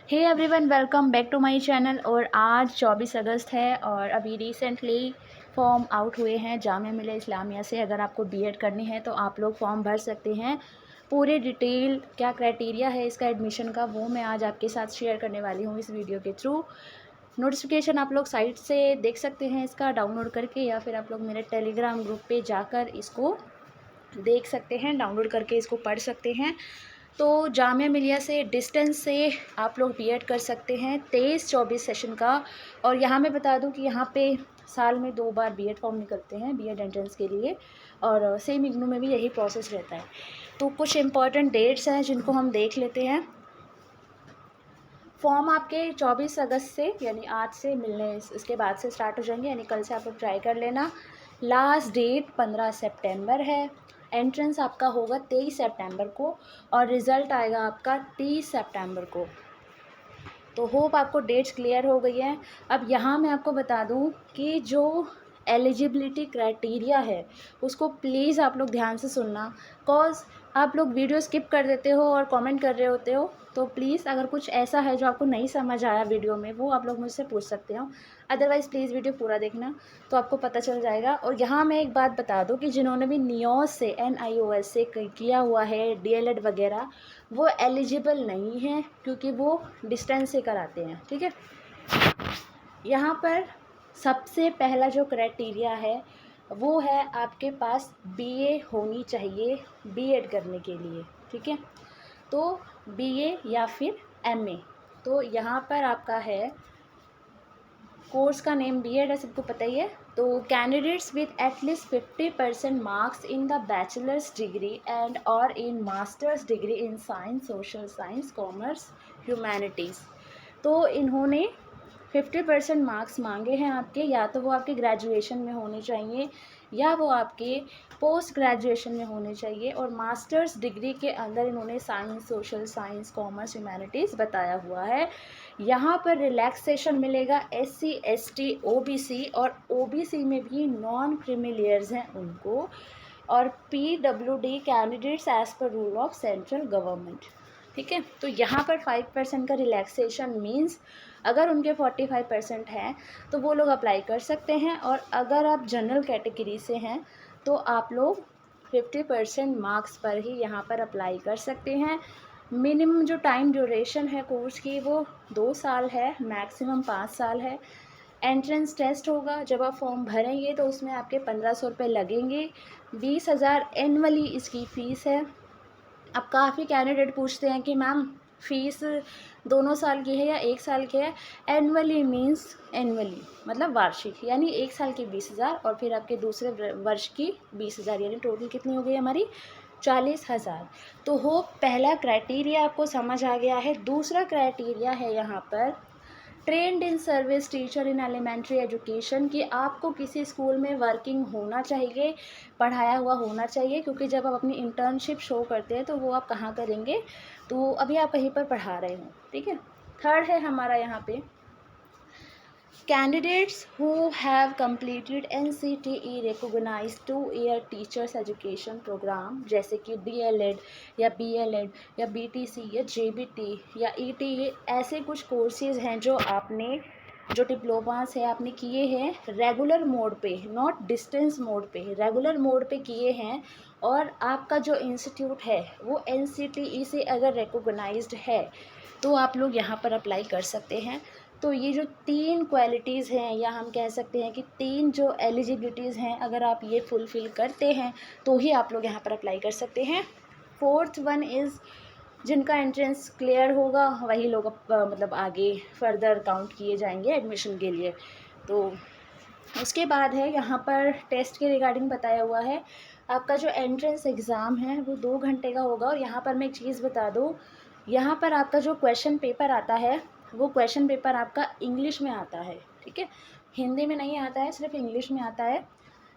Hey everyone, welcome back to my channel. और आज 24 अगस्त है और अभी रिसेंटली फॉर्म आउट हुए हैं जामिया मिलिया इस्लामिया से। अगर आपको बीएड करनी है तो आप लोग फॉर्म भर सकते हैं। पूरे डिटेल क्या क्राइटेरिया है इसका एडमिशन का, वो मैं आज आपके साथ शेयर करने वाली हूँ इस वीडियो के थ्रू। नोटिफिकेशन आप लोग साइट से देख सकते हैं इसका डाउनलोड करके, या फिर आप लोग मेरे टेलीग्राम ग्रुप पे जाकर इसको देख सकते हैं, डाउनलोड करके इसको पढ़ सकते हैं। तो जामिया मिलिया से डिस्टेंस से आप लोग बीएड कर सकते हैं 23-24 सेशन का। और यहाँ मैं बता दूँ कि यहाँ पे साल में 2 बार बीएड फॉर्म निकलते हैं बीएड एंट्रेंस के लिए, और सेम इग्नू में भी यही प्रोसेस रहता है। तो कुछ इम्पॉर्टेंट डेट्स हैं जिनको हम देख लेते हैं। फॉर्म आपके 24 अगस्त से यानी आज से मिलने इसके बाद से स्टार्ट हो जाएंगे, यानी कल से आप लोग ट्राई कर लेना। लास्ट डेट 15 सितंबर है। एंट्रेंस आपका होगा 23 सितंबर को और रिज़ल्ट आएगा आपका 30 सितंबर को। तो होप आपको डेट्स क्लियर हो गई हैं। अब यहाँ मैं आपको बता दूँ कि जो एलिजिबिलिटी क्राइटेरिया है उसको प्लीज़ आप लोग ध्यान से सुनना, कॉज आप लोग वीडियो स्किप कर देते हो और कमेंट कर रहे होते हो। तो प्लीज़ अगर कुछ ऐसा है जो आपको नहीं समझ आया वीडियो में, वो आप लोग मुझसे पूछ सकते हो। अदरवाइज़ प्लीज़ वीडियो पूरा देखना तो आपको पता चल जाएगा। और यहाँ मैं एक बात बता दूँ कि जिन्होंने भी नियोस से NIOS से किया हुआ है DLED वगैरह, वो एलिजिबल नहीं है क्योंकि वो डिस्टेंस से कराते हैं। ठीक है, यहाँ पर सबसे पहला जो क्राइटेरिया है वो है आपके पास BA होनी चाहिए बीएड करने के लिए। ठीक है, तो BA या फिर MA। तो यहाँ पर आपका है कोर्स का नेम बीएड है, सबको पता ही है। तो candidates with at least 50% marks in the bachelor's degree and और in master's degree in science, social science, commerce, humanities. तो इन्होंने 50% मार्क्स मांगे हैं आपके, या तो वो आपके ग्रेजुएशन में होने चाहिए या वो आपके पोस्ट ग्रेजुएशन में होने चाहिए। और मास्टर्स डिग्री के अंदर इन्होंने science, social science, commerce, humanities बताया हुआ है। यहाँ पर रिलैक्सेशन मिलेगा SC, ST, OBC, और OBC में भी नॉन क्रिमिलियर्स हैं उनको, और PWD candidates as per rule of central government. ठीक है, तो यहाँ पर 5% का रिलैक्सेशन मीन्स अगर उनके 45% हैं तो वो लोग अप्लाई कर सकते हैं, और अगर आप जनरल कैटेगरी से हैं तो आप लोग 50% मार्क्स पर ही यहाँ पर अप्लाई कर सकते हैं। मिनिमम जो टाइम ड्यूरेशन है कोर्स की वो 2 साल है, मैक्सिमम 5 साल है। एंट्रेंस टेस्ट होगा, जब आप फॉर्म भरेंगे तो उसमें आपके 1500 रुपये लगेंगे। 20,000 एनुअली इसकी फ़ीस है। अब काफ़ी कैंडिडेट पूछते हैं कि मैम फ़ीस 2 साल की है या 1 साल की है। एनुअली मीन्स एनुअली मतलब वार्षिक, यानी 1 साल की 20,000 और फिर आपके दूसरे वर्ष की 20,000, यानी टोटल कितनी हो गई हमारी 40,000। तो हो पहला क्राइटेरिया आपको समझ आ गया है। दूसरा क्राइटेरिया है यहाँ पर trained in service teacher in elementary education, कि आपको किसी स्कूल में वर्किंग होना चाहिए, पढ़ाया हुआ होना चाहिए, क्योंकि जब आप अपनी इंटर्नशिप शो करते हैं तो वो आप कहाँ करेंगे, तो अभी आप कहीं पर पढ़ा रहे हो। ठीक है, थर्ड है हमारा यहाँ पे candidates who have completed NCTE recognized 2-year teachers education program, जैसे कि DLED या BLED या BTC या JBT या ETE। ऐसे कुछ कोर्सेज हैं जो आपने, जो डिप्लोमास है आपने किए हैं रेगुलर मोड पे, नॉट डिस्टेंस मोड पे, रेगुलर मोड पे किए हैं, और आपका जो इंस्टीट्यूट है वो NCTE से अगर रिकॉग्नाइज्ड है तो आप लोग यहाँ पर अप्लाई कर सकते हैं। तो ये जो 3 क्वालिटीज़ हैं, या हम कह सकते हैं कि 3 जो एलिजिबिलिटीज़ हैं, अगर आप ये फुलफ़िल करते हैं तो ही आप लोग यहाँ पर अप्लाई कर सकते हैं। फोर्थ वन इज़ जिनका एंट्रेंस क्लियर होगा वही लोग मतलब आगे फर्दर काउंट किए जाएंगे एडमिशन के लिए। तो उसके बाद है यहाँ पर टेस्ट के रिगार्डिंग बताया हुआ है। आपका जो एंट्रेंस एग्ज़ाम है वो 2 घंटे का होगा। और यहाँ पर मैं एक चीज़ बता दूँ, यहाँ पर आपका जो क्वेश्चन पेपर आता है वो क्वेश्चन पेपर आपका इंग्लिश में आता है। ठीक है, हिंदी में नहीं आता है, सिर्फ इंग्लिश में आता है।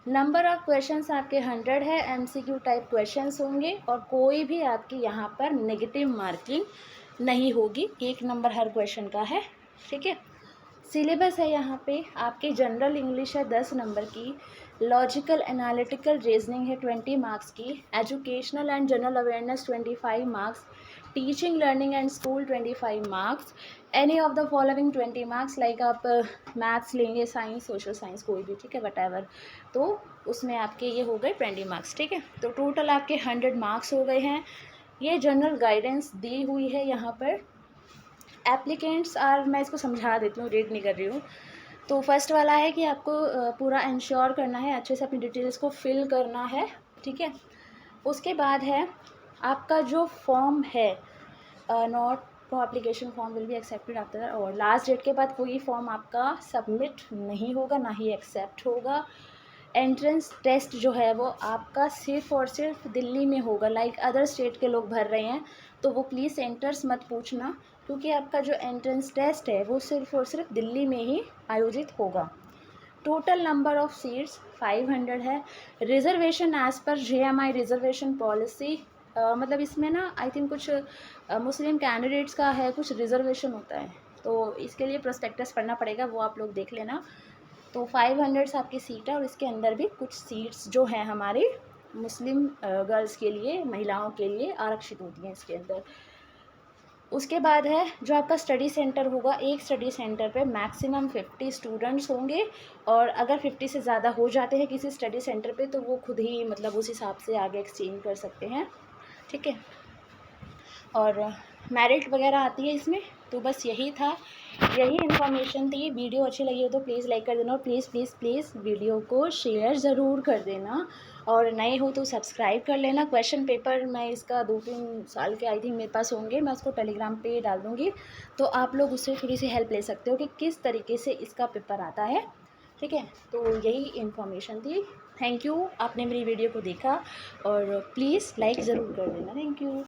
नंबर ऑफ़ क्वेश्चंस आपके 100 है, MCQ टाइप क्वेश्चंस होंगे, और कोई भी आपकी यहाँ पर नेगेटिव मार्किंग नहीं होगी, 1 नंबर हर क्वेश्चन का है। ठीक है, सिलेबस है यहाँ पे आपके जनरल इंग्लिश है 10 नंबर की, लॉजिकल एनालिटिकल रीजनिंग है 20 मार्क्स की, educational and general awareness 25 marks, teaching learning and school 25 marks, any of the following 20 marks, like आप मैथ्स लेंगे, साइंस, सोशल साइंस, कोई भी, ठीक है, वट, तो उसमें आपके ये हो गए 20 मार्क्स, ठीक है। तो टोटल आपके 100 मार्क्स हो गए हैं। ये जनरल गाइडेंस दी हुई है यहाँ पर। एप्लीकेंट्स आर, मैं इसको समझा देती हूँ, रीड नहीं कर रही हूँ। तो फर्स्ट वाला है कि आपको पूरा इंश्योर करना है, अच्छे से अपनी डिटेल्स को फिल करना है, ठीक है। उसके बाद है आपका जो फॉर्म है, not application form will be accepted after, और लास्ट डेट के बाद कोई फॉर्म आपका सबमिट नहीं होगा, ना ही एक्सेप्ट होगा। एंट्रेंस टेस्ट जो है वो आपका सिर्फ़ और सिर्फ दिल्ली में होगा, लाइक अदर स्टेट के लोग भर रहे हैं तो वो प्लीज़ सेंटर्स मत पूछना, क्योंकि आपका जो एंट्रेंस टेस्ट है वो सिर्फ़ और सिर्फ दिल्ली में ही आयोजित होगा। टोटल नंबर ऑफ़ सीट्स 500 है। Reservation as per JMI reservation policy, मतलब इसमें ना आई थिंक कुछ मुस्लिम कैंडिडेट्स का है, कुछ रिज़र्वेशन होता है, तो इसके लिए प्रोस्पेक्टस पढ़ना पड़ेगा, वो आप लोग देख लेना। तो 500 आपकी सीट है, और इसके अंदर भी कुछ सीट्स जो हैं हमारी मुस्लिम गर्ल्स के लिए, महिलाओं के लिए आरक्षित होती हैं इसके अंदर। उसके बाद है जो आपका स्टडी सेंटर होगा, एक स्टडी सेंटर पे मैक्सिमम 50 स्टूडेंट्स होंगे, और अगर 50 से ज़्यादा हो जाते हैं किसी स्टडी सेंटर पे तो वो खुद ही मतलब उस हिसाब से आगे एक्सचेंज कर सकते हैं, ठीक है। और मेरिट वगैरह आती है इसमें। तो बस यही था, यही इन्फॉर्मेशन थी। वीडियो अच्छी लगी हो तो प्लीज़ लाइक कर देना, और प्लीज़ प्लीज़ प्लीज़ वीडियो को शेयर ज़रूर कर देना, और नए हो तो सब्सक्राइब कर लेना। क्वेश्चन पेपर मैं इसका 2-3 साल के आई थिंक मेरे पास होंगे, मैं उसको टेलीग्राम पे डाल दूँगी, तो आप लोग उससे थोड़ी सी हेल्प ले सकते हो कि किस तरीके से इसका पेपर आता है, ठीक है। तो यही इन्फॉर्मेशन थी। थैंक यू, आपने मेरी वीडियो को देखा, और प्लीज़ लाइक ज़रूर कर देना। Thank you.